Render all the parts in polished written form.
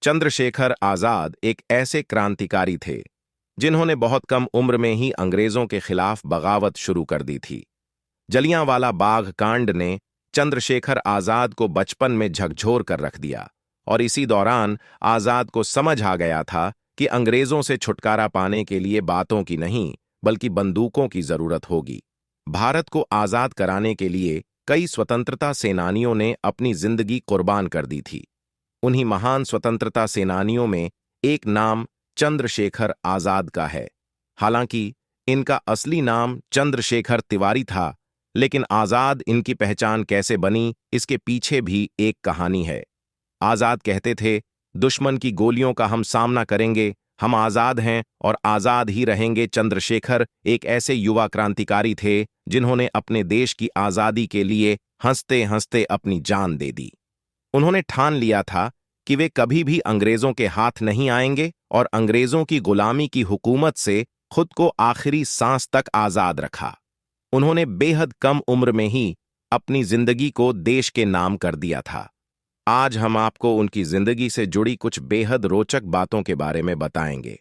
चंद्रशेखर आजाद एक ऐसे क्रांतिकारी थे जिन्होंने बहुत कम उम्र में ही अंग्रेजों के खिलाफ बगावत शुरू कर दी थी। जलियांवाला बाग कांड ने चंद्रशेखर आजाद को बचपन में झकझोर कर रख दिया और इसी दौरान आजाद को समझ आ गया था कि अंग्रेजों से छुटकारा पाने के लिए बातों की नहीं बल्कि बंदूकों की जरूरत होगी। भारत को आजाद कराने के लिए कई स्वतंत्रता सेनानियों ने अपनी जिंदगी कुर्बान कर दी थी। उन्हीं महान स्वतंत्रता सेनानियों में एक नाम चंद्रशेखर आजाद का है। हालांकि इनका असली नाम चंद्रशेखर तिवारी था, लेकिन आजाद इनकी पहचान कैसे बनी, इसके पीछे भी एक कहानी है। आजाद कहते थे, दुश्मन की गोलियों का हम सामना करेंगे, हम आजाद हैं और आजाद ही रहेंगे। चंद्रशेखर एक ऐसे युवा क्रांतिकारी थे जिन्होंने अपने देश की आजादी के लिए हंसते हंसते अपनी जान दे दी। उन्होंने ठान लिया था कि वे कभी भी अंग्रेजों के हाथ नहीं आएंगे और अंग्रेजों की गुलामी की हुकूमत से खुद को आखिरी सांस तक आजाद रखा। उन्होंने बेहद कम उम्र में ही अपनी जिंदगी को देश के नाम कर दिया था। आज हम आपको उनकी जिंदगी से जुड़ी कुछ बेहद रोचक बातों के बारे में बताएंगे।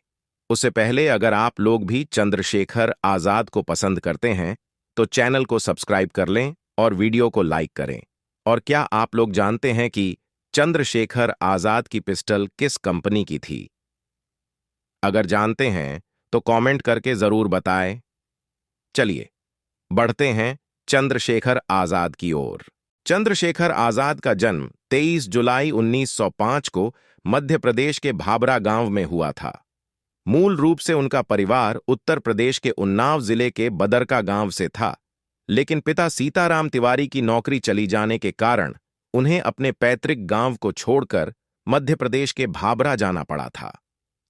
उससे पहले अगर आप लोग भी चंद्रशेखर आजाद को पसंद करते हैं तो चैनल को सब्सक्राइब कर लें और वीडियो को लाइक करें। और क्या आप लोग जानते हैं कि चंद्रशेखर आजाद की पिस्टल किस कंपनी की थी? अगर जानते हैं तो कमेंट करके जरूर बताएं। चलिए बढ़ते हैं चंद्रशेखर आजाद की ओर। चंद्रशेखर आजाद का जन्म 23 जुलाई 1905 को मध्य प्रदेश के भाबरा गांव में हुआ था। मूल रूप से उनका परिवार उत्तर प्रदेश के उन्नाव जिले के बदरका गांव से था, लेकिन पिता सीताराम तिवारी की नौकरी चली जाने के कारण उन्हें अपने पैतृक गांव को छोड़कर मध्य प्रदेश के भाबरा जाना पड़ा था।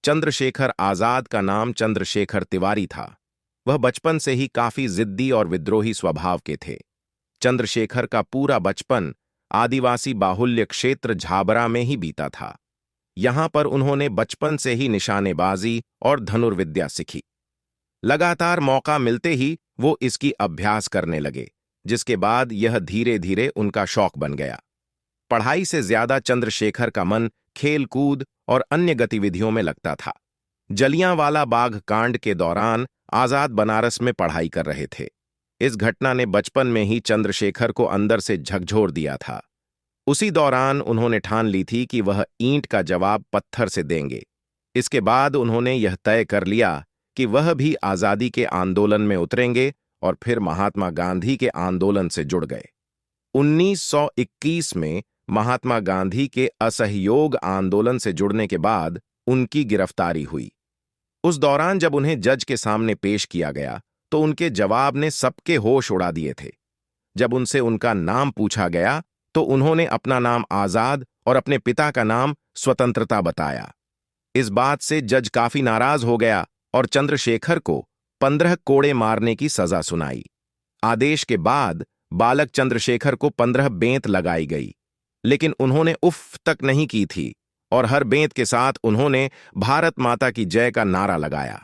चंद्रशेखर आजाद का नाम चंद्रशेखर तिवारी था। वह बचपन से ही काफी जिद्दी और विद्रोही स्वभाव के थे। चंद्रशेखर का पूरा बचपन आदिवासी बाहुल्य क्षेत्र झाबरा में ही बीता था। यहां पर उन्होंने बचपन से ही निशानेबाजी और धनुर्विद्या सीखी। लगातार मौका मिलते ही वो इसकी अभ्यास करने लगे, जिसके बाद यह धीरे धीरे उनका शौक बन गया। पढ़ाई से ज्यादा चंद्रशेखर का मन खेल कूद और अन्य गतिविधियों में लगता था। जलियांवाला बाग कांड के दौरान आजाद बनारस में पढ़ाई कर रहे थे। इस घटना ने बचपन में ही चंद्रशेखर को अंदर से झकझोर दिया था। उसी दौरान उन्होंने ठान ली थी कि वह ईंट का जवाब पत्थर से देंगे। इसके बाद उन्होंने यह तय कर लिया कि वह भी आजादी के आंदोलन में उतरेंगे और फिर महात्मा गांधी के आंदोलन से जुड़ गए। 1921 में महात्मा गांधी के असहयोग आंदोलन से जुड़ने के बाद उनकी गिरफ्तारी हुई। उस दौरान जब उन्हें जज के सामने पेश किया गया तो उनके जवाब ने सबके होश उड़ा दिए थे। जब उनसे उनका नाम पूछा गया तो उन्होंने अपना नाम आजाद और अपने पिता का नाम स्वतंत्रता बताया। इस बात से जज काफी नाराज हो गया और चंद्रशेखर को 15 कोड़े मारने की सजा सुनाई। आदेश के बाद बालक चंद्रशेखर को 15 बेंत लगाई गई, लेकिन उन्होंने उफ तक नहीं की थी और हर बेंत के साथ उन्होंने भारत माता की जय का नारा लगाया।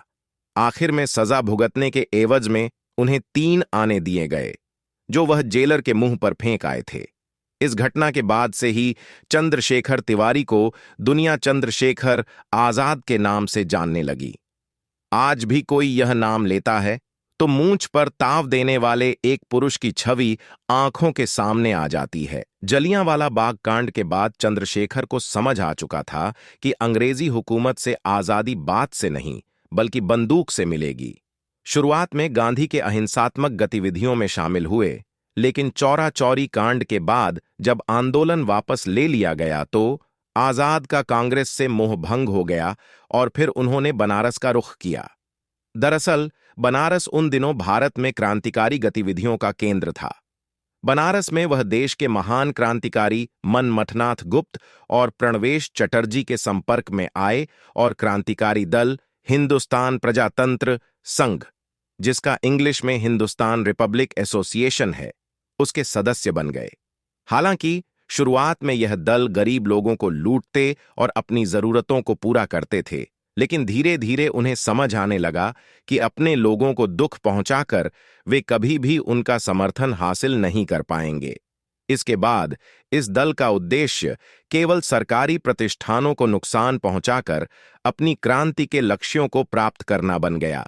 आखिर में सजा भुगतने के एवज में उन्हें 3 आने दिए गए, जो वह जेलर के मुंह पर फेंक आए थे। इस घटना के बाद से ही चंद्रशेखर तिवारी को दुनिया चंद्रशेखर आजाद के नाम से जानने लगी। आज भी कोई यह नाम लेता है तो मूंछ पर ताव देने वाले एक पुरुष की छवि आंखों के सामने आ जाती है। जलियांवाला बाग कांड के बाद चंद्रशेखर को समझ आ चुका था कि अंग्रेजी हुकूमत से आजादी बात से नहीं बल्कि बंदूक से मिलेगी। शुरुआत में गांधी के अहिंसात्मक गतिविधियों में शामिल हुए, लेकिन चौरा चौरी कांड के बाद जब आंदोलन वापस ले लिया गया तो आजाद का कांग्रेस से मोहभंग हो गया और फिर उन्होंने बनारस का रुख किया। दरअसल बनारस उन दिनों भारत में क्रांतिकारी गतिविधियों का केंद्र था। बनारस में वह देश के महान क्रांतिकारी मनमथनाथ गुप्त और प्रणवेश चटर्जी के संपर्क में आए और क्रांतिकारी दल हिंदुस्तान प्रजातंत्र संघ, जिसका इंग्लिश में हिंदुस्तान रिपब्लिक एसोसिएशन है, उसके सदस्य बन गए। हालांकि शुरुआत में यह दल गरीब लोगों को लूटते और अपनी जरूरतों को पूरा करते थे, लेकिन धीरे धीरे उन्हें समझ आने लगा कि अपने लोगों को दुख पहुंचाकर वे कभी भी उनका समर्थन हासिल नहीं कर पाएंगे। इसके बाद इस दल का उद्देश्य केवल सरकारी प्रतिष्ठानों को नुकसान पहुंचाकर अपनी क्रांति के लक्ष्यों को प्राप्त करना बन गया।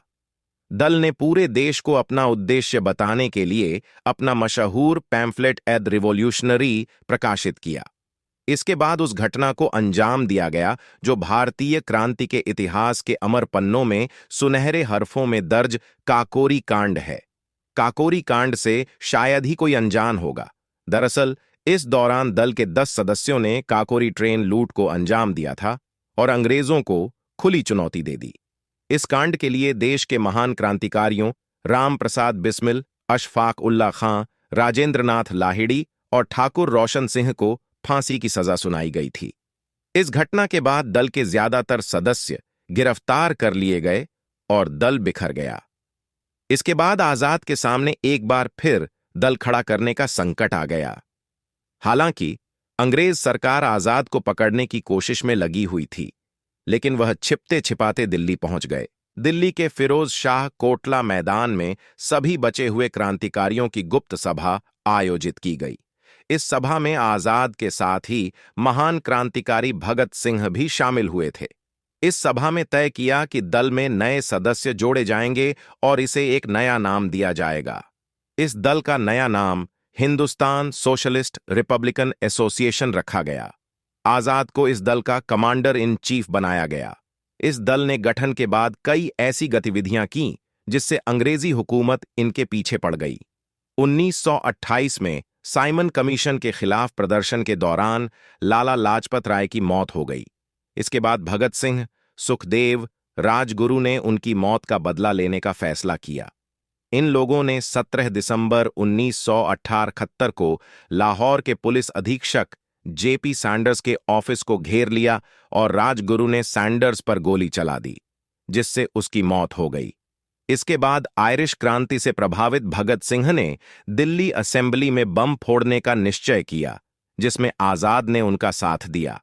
दल ने पूरे देश को अपना उद्देश्य बताने के लिए अपना मशहूर पैम्फलेट एद रिवॉल्यूशनरी प्रकाशित किया। इसके बाद उस घटना को अंजाम दिया गया जो भारतीय क्रांति के इतिहास के अमर पन्नों में सुनहरे हरफों में दर्ज काकोरी कांड है। काकोरी कांड से शायद ही कोई अनजान होगा। दरअसल इस दौरान दल के 10 सदस्यों ने काकोरी ट्रेन लूट को अंजाम दिया था और अंग्रेजों को खुली चुनौती दे दी। इस कांड के लिए देश के महान क्रांतिकारियों राम प्रसाद बिस्मिल, अशफाक उल्ला खां, राजेंद्र नाथ लाहिड़ी और ठाकुर रोशन सिंह को फांसी की सजा सुनाई गई थी। इस घटना के बाद दल के ज्यादातर सदस्य गिरफ्तार कर लिए गए और दल बिखर गया। इसके बाद आजाद के सामने एक बार फिर दल खड़ा करने का संकट आ गया। हालांकि अंग्रेज सरकार आजाद को पकड़ने की कोशिश में लगी हुई थी, लेकिन वह छिपते छिपाते दिल्ली पहुंच गए। दिल्ली के फिरोज शाह कोटला मैदान में सभी बचे हुए क्रांतिकारियों की गुप्त सभा आयोजित की गई। इस सभा में आजाद के साथ ही महान क्रांतिकारी भगत सिंह भी शामिल हुए थे। इस सभा में तय किया कि दल में नए सदस्य जोड़े जाएंगे और इसे एक नया नाम दिया जाएगा। इस दल का नया नाम हिंदुस्तान सोशलिस्ट रिपब्लिकन एसोसिएशन रखा गया। आजाद को इस दल का कमांडर इन चीफ बनाया गया। इस दल ने गठन के बाद कई ऐसी गतिविधियां की जिससे अंग्रेजी हुकूमत इनके पीछे पड़ गई। 1928 में साइमन कमीशन के खिलाफ प्रदर्शन के दौरान लाला लाजपत राय की मौत हो गई। इसके बाद भगत सिंह, सुखदेव, राजगुरु ने उनकी मौत का बदला लेने का फैसला किया। इन लोगों ने 17 दिसंबर 1978 को लाहौर के पुलिस अधीक्षक जेपी सैंडर्स के ऑफिस को घेर लिया और राजगुरु ने सैंडर्स पर गोली चला दी, जिससे उसकी मौत हो गई। इसके बाद आयरिश क्रांति से प्रभावित भगत सिंह ने दिल्ली असेंबली में बम फोड़ने का निश्चय किया, जिसमें आजाद ने उनका साथ दिया।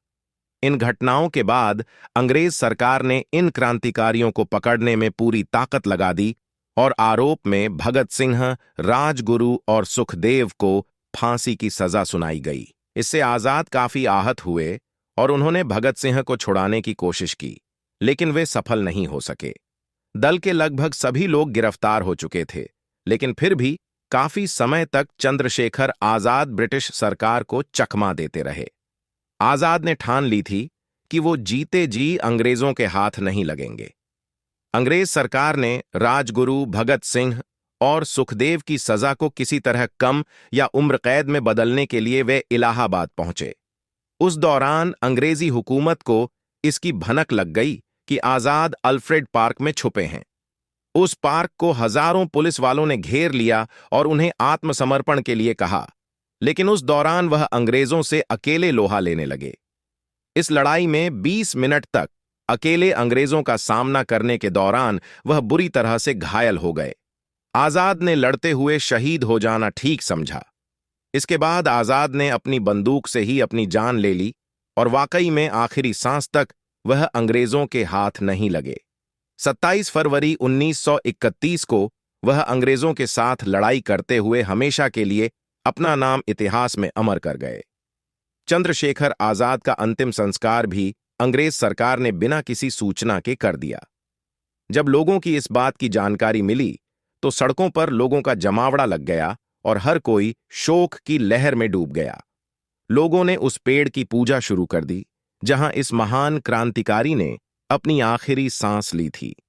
इन घटनाओं के बाद अंग्रेज सरकार ने इन क्रांतिकारियों को पकड़ने में पूरी ताकत लगा दी और आरोप में भगत सिंह, राजगुरु और सुखदेव को फांसी की सजा सुनाई गई। इससे आजाद काफी आहत हुए और उन्होंने भगत सिंह को छुड़ाने की कोशिश की, लेकिन वे सफल नहीं हो सके। दल के लगभग सभी लोग गिरफ्तार हो चुके थे, लेकिन फिर भी काफी समय तक चंद्रशेखर आजाद ब्रिटिश सरकार को चकमा देते रहे। आजाद ने ठान ली थी कि वो जीते जी अंग्रेजों के हाथ नहीं लगेंगे। अंग्रेज सरकार ने राजगुरु, भगत सिंह और सुखदेव की सजा को किसी तरह कम या उम्र कैद में बदलने के लिए वे इलाहाबाद पहुंचे। उस दौरान अंग्रेजी हुकूमत को इसकी भनक लग गई कि आजाद अल्फ्रेड पार्क में छुपे हैं। उस पार्क को हजारों पुलिस वालों ने घेर लिया और उन्हें आत्मसमर्पण के लिए कहा, लेकिन उस दौरान वह अंग्रेजों से अकेले लोहा लेने लगे। इस लड़ाई में 20 मिनट तक अकेले अंग्रेजों का सामना करने के दौरान वह बुरी तरह से घायल हो गए। आजाद ने लड़ते हुए शहीद हो जाना ठीक समझा। इसके बाद आजाद ने अपनी बंदूक से ही अपनी जान ले ली और वाकई में आखिरी सांस तक वह अंग्रेजों के हाथ नहीं लगे। 27 फरवरी 1931 को वह अंग्रेजों के साथ लड़ाई करते हुए हमेशा के लिए अपना नाम इतिहास में अमर कर गए। चंद्रशेखर आजाद का अंतिम संस्कार भी अंग्रेज सरकार ने बिना किसी सूचना के कर दिया। जब लोगों की इस बात की जानकारी मिली तो सड़कों पर लोगों का जमावड़ा लग गया और हर कोई शोक की लहर में डूब गया। लोगों ने उस पेड़ की पूजा शुरू कर दी जहां इस महान क्रांतिकारी ने अपनी आखिरी सांस ली थी।